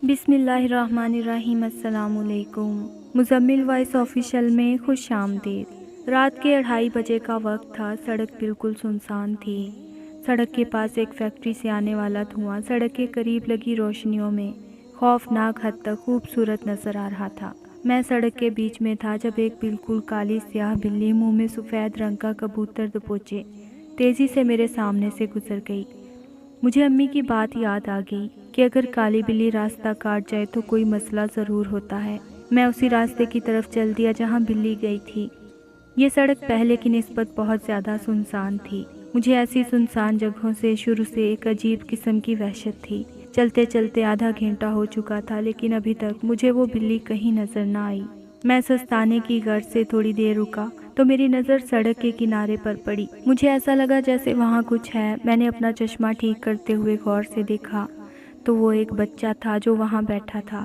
بسم اللہ الرحمن الرحیم۔ السلام علیکم۔ مزمل وائس آفیشیل میں خوش آمدید۔ رات کے 2:30 بجے کا وقت تھا۔ سڑک بالکل سنسان تھی۔ سڑک کے پاس ایک فیکٹری سے آنے والا دھواں سڑک کے قریب لگی روشنیوں میں خوفناک حد تک خوبصورت نظر آ رہا تھا۔ میں سڑک کے بیچ میں تھا جب ایک بالکل کالی سیاہ بلی منہ میں سفید رنگ کا کبوتر دبوچے تیزی سے میرے سامنے سے گزر گئی۔ مجھے امی کی بات یاد آ گئی کہ اگر کالی بلی راستہ کاٹ جائے تو کوئی مسئلہ ضرور ہوتا ہے۔ میں اسی راستے کی طرف چل دیا جہاں بلی گئی تھی۔ یہ سڑک پہلے کی نسبت بہت زیادہ سنسان تھی۔ مجھے ایسی سنسان جگہوں سے شروع سے ایک عجیب قسم کی وحشت تھی۔ چلتے چلتے آدھا گھنٹہ ہو چکا تھا لیکن ابھی تک مجھے وہ بلی کہیں نظر نہ آئی۔ میں سستانے کی غرض سے تھوڑی دیر رکا تو میری نظر سڑک کے کنارے پر پڑی۔ مجھے ایسا لگا جیسے وہاں کچھ ہے۔ میں نے اپنا چشمہ ٹھیک کرتے ہوئے غور سے دیکھا تو وہ ایک بچہ تھا جو وہاں بیٹھا تھا۔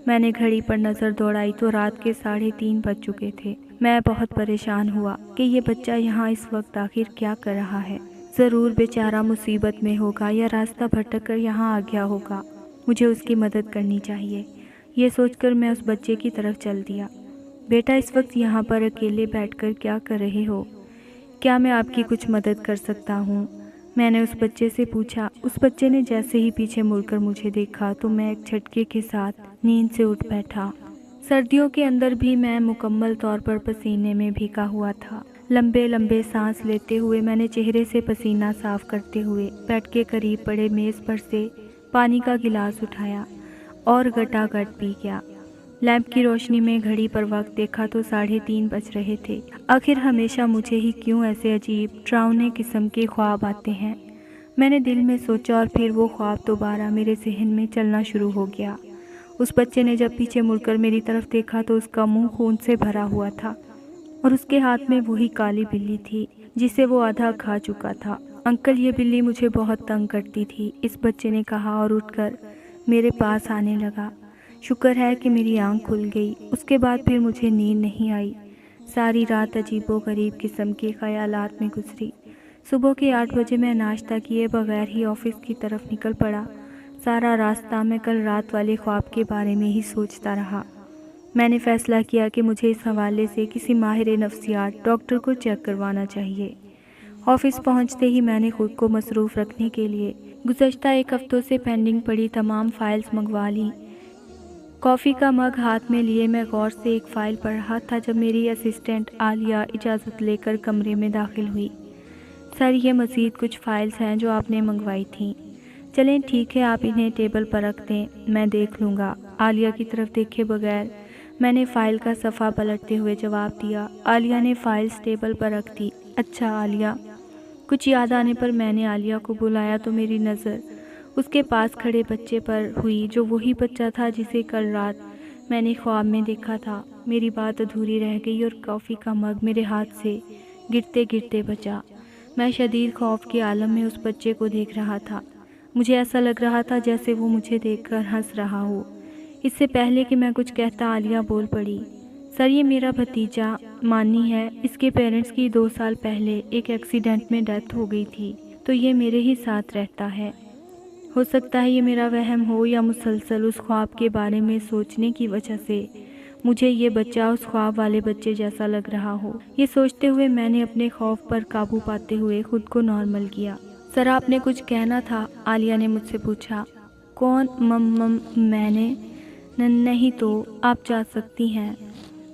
میں نے گھڑی پر نظر دوڑائی تو رات کے 3:30 بج چکے تھے۔ میں بہت پریشان ہوا کہ یہ بچہ یہاں اس وقت آخر کیا کر رہا ہے۔ ضرور بیچارہ مصیبت میں ہوگا یا راستہ بھٹک کر یہاں آ گیا ہوگا۔ مجھے اس کی مدد کرنی چاہیے۔ یہ سوچ کر میں اس بچے کی طرف چل دیا۔ بیٹا، اس وقت یہاں پر اکیلے بیٹھ کر کیا کر رہے ہو؟ کیا میں آپ کی کچھ مدد کر سکتا ہوں؟ میں نے اس بچے سے پوچھا۔ اس بچے نے جیسے ہی پیچھے مڑ کر مجھے دیکھا تو میں ایک جھٹکے کے ساتھ نیند سے اٹھ بیٹھا۔ سردیوں کے اندر بھی میں مکمل طور پر پسینے میں بھیگا ہوا تھا۔ لمبے لمبے سانس لیتے ہوئے میں نے چہرے سے پسینہ صاف کرتے ہوئے بیڈ کے قریب پڑے میز پر سے پانی کا گلاس اٹھایا اور گٹا گٹ پی گیا۔ لیمپ کی روشنی میں گھڑی پر وقت دیکھا تو 3:30 بج رہے تھے۔ آخر ہمیشہ مجھے ہی کیوں ایسے عجیب ڈراؤنے قسم کے خواب آتے ہیں؟ میں نے دل میں سوچا اور پھر وہ خواب دوبارہ میرے ذہن میں چلنا شروع ہو گیا۔ اس بچے نے جب پیچھے مڑ کر میری طرف دیکھا تو اس کا منہ خون سے بھرا ہوا تھا اور اس کے ہاتھ میں وہی کالی بلی تھی جسے وہ آدھا کھا چکا تھا۔ انکل، یہ بلی مجھے بہت تنگ کرتی تھی، اس بچے نے کہا اور اٹھ کر میرے پاس آنے لگا۔ شکر ہے کہ میری آنکھ کھل گئی۔ اس کے بعد پھر مجھے نیند نہیں آئی۔ ساری رات عجیب و غریب قسم کے خیالات میں گزری۔ صبح کے 8 بجے میں ناشتہ کیے بغیر ہی آفس کی طرف نکل پڑا۔ سارا راستہ میں کل رات والے خواب کے بارے میں ہی سوچتا رہا۔ میں نے فیصلہ کیا کہ مجھے اس حوالے سے کسی ماہر نفسیات ڈاکٹر کو چیک کروانا چاہیے۔ آفس پہنچتے ہی میں نے خود کو مصروف رکھنے کے لیے گزشتہ 1 ہفتوں سے پینڈنگ پڑی تمام فائلز منگوا لیں۔ کافی کا مگ ہاتھ میں لیے میں غور سے ایک فائل پڑھ رہا تھا جب میری اسسٹنٹ عالیہ اجازت لے کر کمرے میں داخل ہوئی۔ سر، یہ مزید کچھ فائلز ہیں جو آپ نے منگوائی تھیں۔ چلیں ٹھیک ہے، آپ انہیں ٹیبل پر رکھ دیں، میں دیکھ لوں گا۔ عالیہ کی طرف دیکھے بغیر میں نے فائل کا صفحہ پلٹتے ہوئے جواب دیا۔ عالیہ نے فائلز ٹیبل پر رکھ دی۔ اچھا عالیہ۔ کچھ یاد آنے پر میں نے عالیہ کو بلایا تو میری نظر اس کے پاس کھڑے بچے پر ہوئی جو وہی بچہ تھا جسے کل رات میں نے خواب میں دیکھا تھا۔ میری بات ادھوری رہ گئی اور کافی کا مگ میرے ہاتھ سے گرتے گرتے بچا۔ میں شدید خوف کے عالم میں اس بچے کو دیکھ رہا تھا۔ مجھے ایسا لگ رہا تھا جیسے وہ مجھے دیکھ کر ہنس رہا ہو۔ اس سے پہلے کہ میں کچھ کہتا عالیہ بول پڑی۔ سر، یہ میرا بھتیجا مانی ہے۔ اس کے پیرنٹس کی 2 سال پہلے ایک ایکسیڈنٹ میں ڈیتھ ہو گئی تھی تو یہ میرے ہی ساتھ رہتا ہے۔ ہو سکتا ہے یہ میرا وہم ہو یا مسلسل اس خواب کے بارے میں سوچنے کی وجہ سے مجھے یہ بچہ اس خواب والے بچے جیسا لگ رہا ہو۔ یہ سوچتے ہوئے میں نے اپنے خوف پر قابو پاتے ہوئے خود کو نارمل کیا۔ سر، آپ نے کچھ کہنا تھا؟ عالیہ نے مجھ سے پوچھا۔ کون؟ میں نے نہیں تو آپ جا سکتی ہیں۔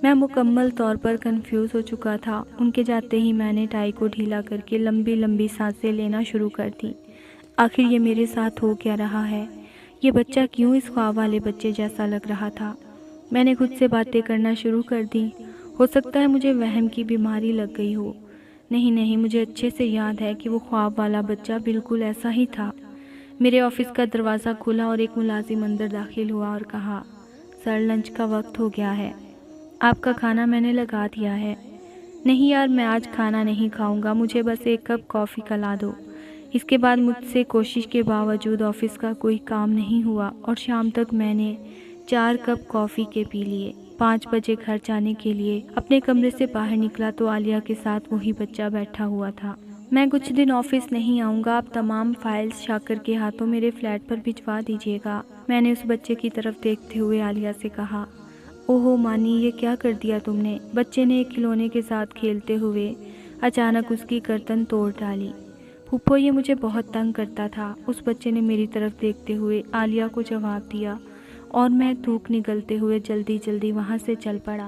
میں مکمل طور پر کنفیوز ہو چکا تھا۔ ان کے جاتے ہی میں نے ٹائی کو ڈھیلا کر کے لمبی لمبی سانسیں لینا شروع کر دی۔ آخر یہ میرے ساتھ ہو کیا رہا ہے؟ یہ بچہ کیوں اس خواب والے بچے جیسا لگ رہا تھا؟ میں نے خود سے باتیں کرنا شروع کر دی۔ ہو سکتا ہے مجھے وہم کی بیماری لگ گئی ہو۔ نہیں، مجھے اچھے سے یاد ہے کہ وہ خواب والا بچہ بالکل ایسا ہی تھا۔ میرے آفس کا دروازہ کھلا اور ایک ملازم اندر داخل ہوا اور کہا، سر، لنچ کا وقت ہو گیا ہے۔ آپ کا کھانا میں نے لگا دیا ہے۔ نہیں یار، میں آج کھانا نہیں کھاؤں گا، مجھے بس 1 کپ کافی پلا دو۔ اس کے بعد مجھ سے کوشش کے باوجود آفس کا کوئی کام نہیں ہوا اور شام تک میں نے 4 کپ کافی کے پی لیے۔ 5 بجے گھر جانے کے لیے اپنے کمرے سے باہر نکلا تو عالیہ کے ساتھ وہی بچہ بیٹھا ہوا تھا۔ میں کچھ دن آفس نہیں آؤں گا، آپ تمام فائلز شاکر کے ہاتھوں میرے فلیٹ پر بھجوا دیجیے گا۔ میں نے اس بچے کی طرف دیکھتے ہوئے عالیہ سے کہا۔ اوہو مانی، یہ کیا کر دیا تم نے؟ بچے نے ایک کھلونے کے ساتھ کھیلتے ہوئے اچانک اس کی گردن توڑ ڈالی۔ پھپھو، یہ مجھے بہت تنگ کرتا تھا، اس بچے نے میری طرف دیکھتے ہوئے عالیہ کو جواب دیا، اور میں تھوک نگلتے ہوئے جلدی جلدی وہاں سے چل پڑا۔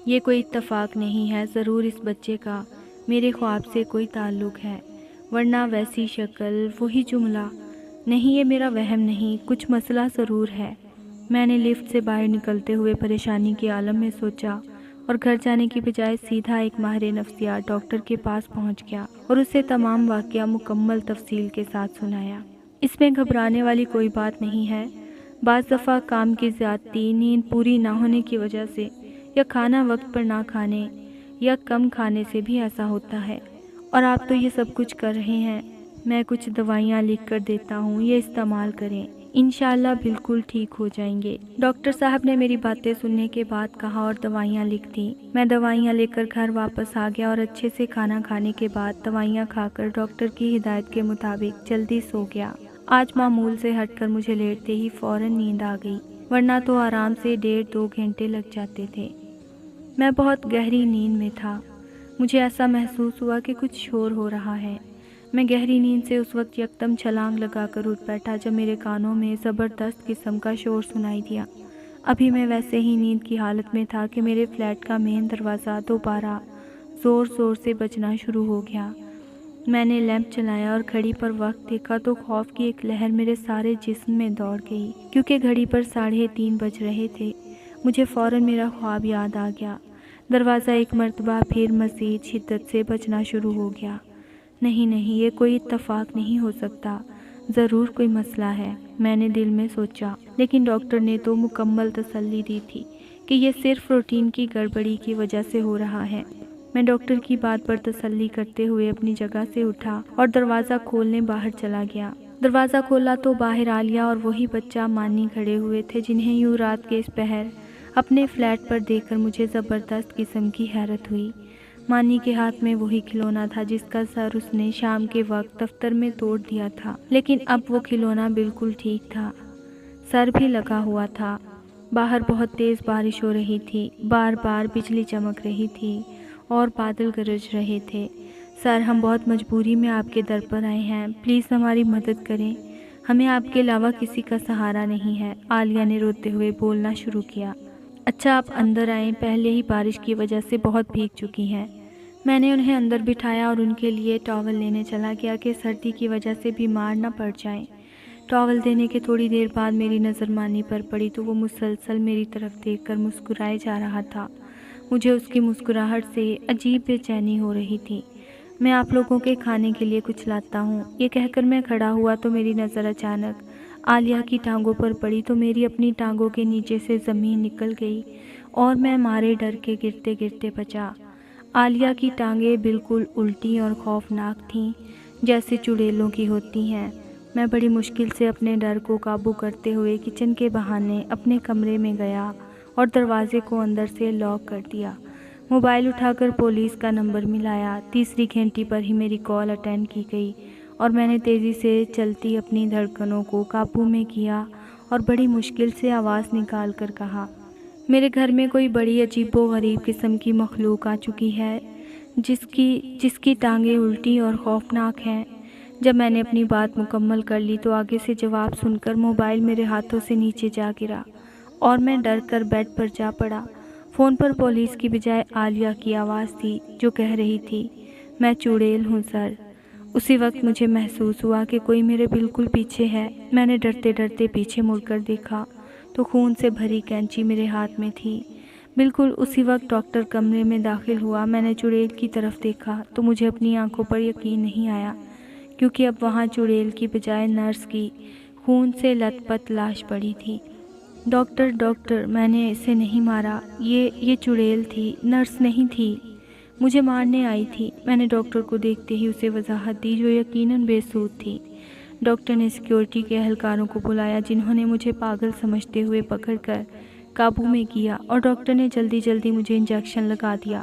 یہ کوئی اتفاق نہیں ہے، ضرور اس بچے کا میرے خواب سے کوئی تعلق ہے، ورنہ ویسی شکل، وہی جملہ۔ نہیں، یہ میرا وہم نہیں، کچھ مسئلہ ضرور ہے۔ میں نے لفٹ سے باہر نکلتے ہوئے پریشانی کے عالم میں سوچا، اور گھر جانے کی بجائے سیدھا ایک ماہر نفسیات ڈاکٹر کے پاس پہنچ گیا اور اسے تمام واقعہ مکمل تفصیل کے ساتھ سنایا۔ اس میں گھبرانے والی کوئی بات نہیں ہے۔ بعض دفعہ کام کی زیادتی، نیند پوری نہ ہونے کی وجہ سے، یا کھانا وقت پر نہ کھانے یا کم کھانے سے بھی ایسا ہوتا ہے، اور آپ تو یہ سب کچھ کر رہے ہیں۔ میں کچھ دوائیاں لکھ کر دیتا ہوں، یہ استعمال کریں، انشاءاللہ بالکل ٹھیک ہو جائیں گے۔ ڈاکٹر صاحب نے میری باتیں سننے کے بعد کہا اور دوائیاں لکھ دیں۔ میں دوائیاں لے کر گھر واپس آ گیا اور اچھے سے کھانا کھانے کے بعد دوائیاں کھا کر ڈاکٹر کی ہدایت کے مطابق جلدی سو گیا۔ آج معمول سے ہٹ کر مجھے لیٹتے ہی فوراً نیند آ گئی، ورنہ تو آرام سے 1.5-2 گھنٹے لگ جاتے تھے۔ میں بہت گہری نیند میں تھا۔ مجھے ایسا محسوس ہوا کہ کچھ شور ہو رہا ہے۔ میں گہری نیند سے اس وقت یکدم چھلانگ لگا کر اٹھ بیٹھا جب میرے کانوں میں زبردست قسم کا شور سنائی دیا۔ ابھی میں ویسے ہی نیند کی حالت میں تھا کہ میرے فلیٹ کا مین دروازہ دوبارہ زور زور سے بجنا شروع ہو گیا۔ میں نے لیمپ چلایا اور گھڑی پر وقت دیکھا تو خوف کی ایک لہر میرے سارے جسم میں دوڑ گئی، کیونکہ گھڑی پر 3:30 بج رہے تھے۔ مجھے فوراً میرا خواب یاد آ گیا۔ دروازہ ایک مرتبہ پھر مزید شدت سے بجنا شروع ہو گیا۔ نہیں نہیں، یہ کوئی اتفاق نہیں ہو سکتا، ضرور کوئی مسئلہ ہے، میں نے دل میں سوچا۔ لیکن ڈاکٹر نے تو مکمل تسلی دی تھی کہ یہ صرف روٹین کی گڑبڑی کی وجہ سے ہو رہا ہے۔ میں ڈاکٹر کی بات پر تسلی کرتے ہوئے اپنی جگہ سے اٹھا اور دروازہ کھولنے باہر چلا گیا۔ دروازہ کھولا تو باہر عالیہ اور وہی بچہ مانی کھڑے ہوئے تھے، جنہیں یوں رات کے اس پہر اپنے فلیٹ پر دیکھ کر مجھے زبردست قسم کی حیرت ہوئی۔ مانی کے ہاتھ میں وہی کھلونا تھا جس کا سر اس نے شام کے وقت دفتر میں توڑ دیا تھا، لیکن اب وہ کھلونا بالکل ٹھیک تھا، سر بھی لگا ہوا تھا۔ باہر بہت تیز بارش ہو رہی تھی، بار بار بجلی چمک رہی تھی اور بادل گرج رہے تھے۔ سر، ہم بہت مجبوری میں آپ کے در پر آئے ہیں، پلیز ہماری مدد کریں، ہمیں آپ کے علاوہ کسی کا سہارا نہیں ہے، عالیہ نے روتے ہوئے بولنا شروع کیا۔ اچھا آپ اندر آئیں، پہلے ہی بارش کی وجہ سے بہت بھیگ چکی ہیں۔ میں نے انہیں اندر بٹھایا اور ان کے لیے ٹاول لینے چلا گیا کہ سردی کی وجہ سے بیمار نہ پڑ جائیں۔ ٹاول دینے کے تھوڑی دیر بعد میری نظر مانی پر پڑی تو وہ مسلسل میری طرف دیکھ کر مسکرائے جا رہا تھا۔ مجھے اس کی مسکراہٹ سے عجیب بے چینی ہو رہی تھی۔ میں آپ لوگوں کے کھانے کے لیے کچھ لاتا ہوں، یہ کہہ کر میں کھڑا ہوا تو میری نظر اچانک عالیہ کی ٹانگوں پر پڑی تو میری اپنی ٹانگوں کے نیچے سے زمین نکل گئی اور میں مارے ڈر کے گرتے گرتے بچا۔ عالیہ کی ٹانگیں بالکل الٹی اور خوفناک تھیں، جیسے چڑیلوں کی ہوتی ہیں۔ میں بڑی مشکل سے اپنے ڈر کو قابو کرتے ہوئے کچن کے بہانے اپنے کمرے میں گیا اور دروازے کو اندر سے لاک کر دیا۔ موبائل اٹھا کر پولیس کا نمبر ملایا۔ تیسری گھنٹی پر ہی میری کال اٹینڈ کی گئی اور میں نے تیزی سے چلتی اپنی دھڑکنوں کو قابو میں کیا اور بڑی مشکل سے آواز نکال کر کہا، میرے گھر میں کوئی بڑی عجیب و غریب قسم کی مخلوق آ چکی ہے جس کی ٹانگیں الٹی اور خوفناک ہیں۔ جب میں نے اپنی بات مکمل کر لی تو آگے سے جواب سن کر موبائل میرے ہاتھوں سے نیچے جا گرا اور میں ڈر کر بیڈ پر جا پڑا۔ فون پر پولیس کی بجائے عالیہ کی آواز تھی جو کہہ رہی تھی، میں چڑیل ہوں سر۔ اسی وقت مجھے محسوس ہوا کہ کوئی میرے بالکل پیچھے ہے۔ میں نے ڈرتے ڈرتے پیچھے مڑ کر دیکھا تو خون سے بھری کینچی میرے ہاتھ میں تھی۔ بالکل اسی وقت ڈاکٹر کمرے میں داخل ہوا۔ میں نے چڑیل کی طرف دیکھا تو مجھے اپنی آنکھوں پر یقین نہیں آیا، کیونکہ اب وہاں چڑیل کی بجائے نرس کی خون سے لت پت لاش پڑی تھی۔ ڈاکٹر، میں نے اسے نہیں مارا، یہ چڑیل تھی، نرس نہیں تھی، مجھے مارنے آئی تھی۔ میں نے ڈاکٹر کو دیکھتے ہی اسے وضاحت دی جو یقیناً بے سود تھی۔ ڈاکٹر نے سیکیورٹی کے اہلکاروں کو بلایا جنہوں نے مجھے پاگل سمجھتے ہوئے پکڑ کر قابو میں کیا اور ڈاکٹر نے جلدی مجھے انجیکشن لگا دیا۔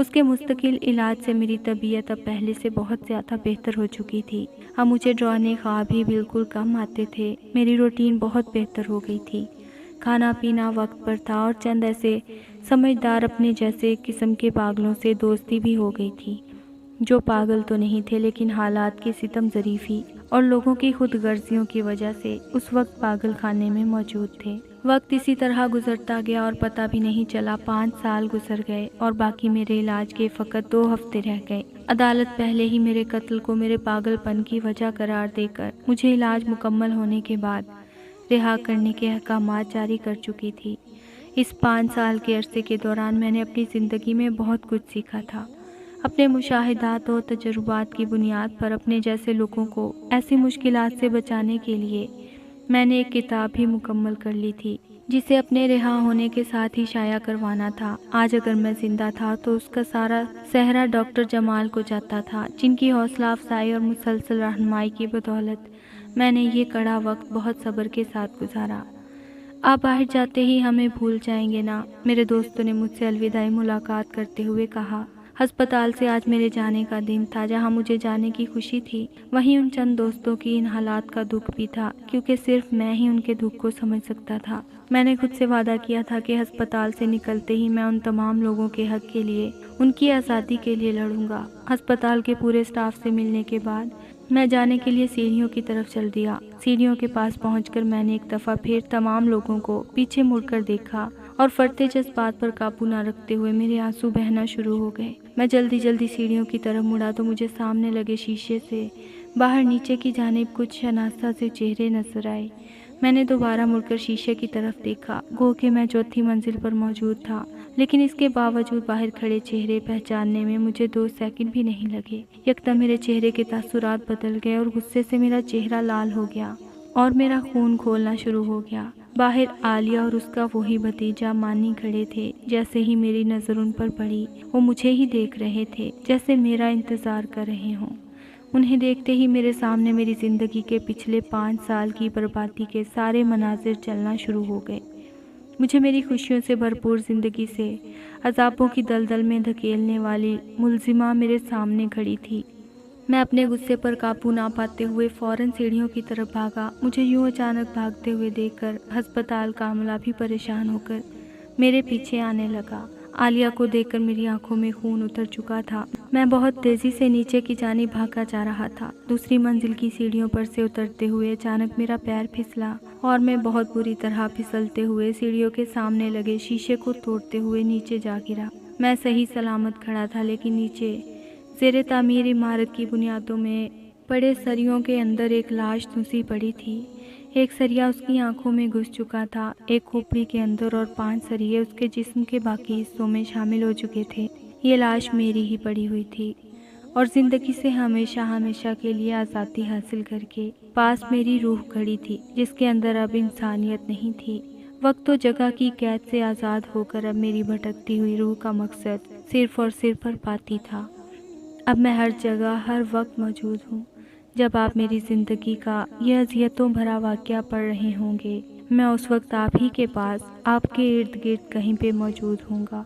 اس کے مستقل علاج سے میری طبیعت اب پہلے سے بہت زیادہ بہتر ہو چکی تھی۔ اب مجھے ڈرانے خواب ہی بالکل کم آتے تھے۔ میری روٹین بہت بہتر ہو گئی تھی، کھانا پینا وقت پر تھا اور چند ایسے سمجھدار اپنے جیسے قسم کے پاگلوں سے دوستی بھی ہو گئی تھی، جو پاگل تو نہیں تھے لیکن حالات کی ستم ظریفی اور لوگوں کی خود غرضیوں کی وجہ سے اس وقت پاگل خانے میں موجود تھے۔ وقت اسی طرح گزرتا گیا اور پتہ بھی نہیں چلا 5 سال گزر گئے اور باقی میرے علاج کے فقط 2 ہفتے رہ گئے۔ عدالت پہلے ہی میرے قتل کو میرے پاگل پن کی وجہ قرار دے کر مجھے علاج مکمل ہونے کے بعد رہا کرنے کے احکامات جاری کر چکی تھی۔ اس 5 سال کے عرصے کے دوران میں نے اپنی زندگی میں بہت کچھ سیکھا تھا۔ اپنے مشاہدات اور تجربات کی بنیاد پر اپنے جیسے لوگوں کو ایسی مشکلات سے بچانے کے لیے میں نے ایک کتاب بھی مکمل کر لی تھی، جسے اپنے رہا ہونے کے ساتھ ہی شائع کروانا تھا۔ آج اگر میں زندہ تھا تو اس کا سارا سہرا ڈاکٹر جمال کو جاتا تھا، جن کی حوصلہ افزائی اور مسلسل رہنمائی کی بدولت میں نے یہ کڑا وقت بہت صبر کے ساتھ گزارا۔ آپ باہر جاتے ہی ہمیں بھول جائیں گے نا؟ میرے دوستوں نے مجھ سے الوداعی ملاقات کرتے ہوئے کہا۔ ہسپتال سے آج میرے جانے کا دن تھا۔ جہاں مجھے جانے کی خوشی تھی، وہیں ان چند دوستوں کی ان حالات کا دکھ بھی تھا، کیونکہ صرف میں ہی ان کے دکھ کو سمجھ سکتا تھا۔ میں نے خود سے وعدہ کیا تھا کہ ہسپتال سے نکلتے ہی میں ان تمام لوگوں کے حق کے لیے، ان کی آزادی کے لیے لڑوں گا۔ ہسپتال کے پورے اسٹاف سے ملنے کے بعد میں جانے کے لیے سیڑھیوں کی طرف چل دیا۔ سیڑھیوں کے پاس پہنچ کر میں نے ایک دفعہ پھر تمام لوگوں کو پیچھے مڑ کر دیکھا اور فرتے جذبات پر قابو نہ رکھتے ہوئے میرے آنسو بہنا شروع ہو گئے۔ میں جلدی سیڑھیوں کی طرف مڑا تو مجھے سامنے لگے شیشے سے باہر نیچے کی جانب کچھ شناسا سے چہرے نظر آئے۔ میں نے دوبارہ مڑ کر شیشے کی طرف دیکھا، گو کہ میں 4تھی منزل پر موجود تھا، لیکن اس کے باوجود باہر کھڑے چہرے پہچاننے میں مجھے 2 سیکنڈ بھی نہیں لگے۔ یکدم میرے چہرے کے تاثرات بدل گئے اور غصے سے میرا چہرہ لال ہو گیا اور میرا خون کھولنا شروع ہو گیا۔ باہر عالیہ اور اس کا وہی بھتیجا مانی کھڑے تھے۔ جیسے ہی میری نظر ان پر پڑی، وہ مجھے ہی دیکھ رہے تھے، جیسے میرا انتظار کر رہے ہوں۔ انہیں دیکھتے ہی میرے سامنے میری زندگی کے پچھلے 5 سال کی بربادی کے سارے مناظر چلنا شروع ہو گئے۔ مجھے میری خوشیوں سے بھرپور زندگی سے عذابوں کی دلدل میں دھکیلنے والی ملزمہ میرے سامنے کھڑی تھی۔ میں اپنے غصے پر قابو نہ پاتے ہوئے فوراً سیڑھیوں کی طرف بھاگا۔ مجھے یوں اچانک بھاگتے ہوئے دیکھ کر ہسپتال کا عملہ بھی پریشان ہو کر میرے پیچھے آنے لگا۔ عالیہ کو دیکھ کر میری آنکھوں میں خون اتر چکا تھا۔ میں بہت تیزی سے نیچے کی جانب بھاگا جا رہا تھا۔ دوسری منزل کی سیڑھیوں پر سے اترتے ہوئے اچانک میرا پیر پھسلا اور میں بہت بری طرح پھسلتے ہوئے سیڑھیوں کے سامنے لگے شیشے کو توڑتے ہوئے نیچے جا گرا۔ میں صحیح سلامت کھڑا تھا، لیکن نیچے زیر تعمیر عمارت کی بنیادوں میں پڑے سریوں کے اندر ایک لاش دھنسی پڑی تھی۔ ایک سریا اس کی آنکھوں میں گھس چکا تھا، ایک کھوپڑی کے اندر، اور 5 سریے اس کے جسم کے باقی حصوں میں شامل ہو چکے تھے۔ یہ لاش میری ہی پڑی ہوئی تھی اور زندگی سے ہمیشہ کے لیے آزادی حاصل کر کے پاس میری روح کھڑی تھی، جس کے اندر اب انسانیت نہیں تھی۔ وقت و جگہ کی قید سے آزاد ہو کر اب میری بھٹکتی ہوئی روح کا مقصد صرف اور صرف بربادی تھا۔ اب میں ہر جگہ ہر وقت موجود ہوں۔ جب آپ میری زندگی کا یہ اذیتوں بھرا واقعہ پڑھ رہے ہوں گے، میں اس وقت آپ ہی کے پاس، آپ کے ارد گرد کہیں پہ موجود ہوں گا۔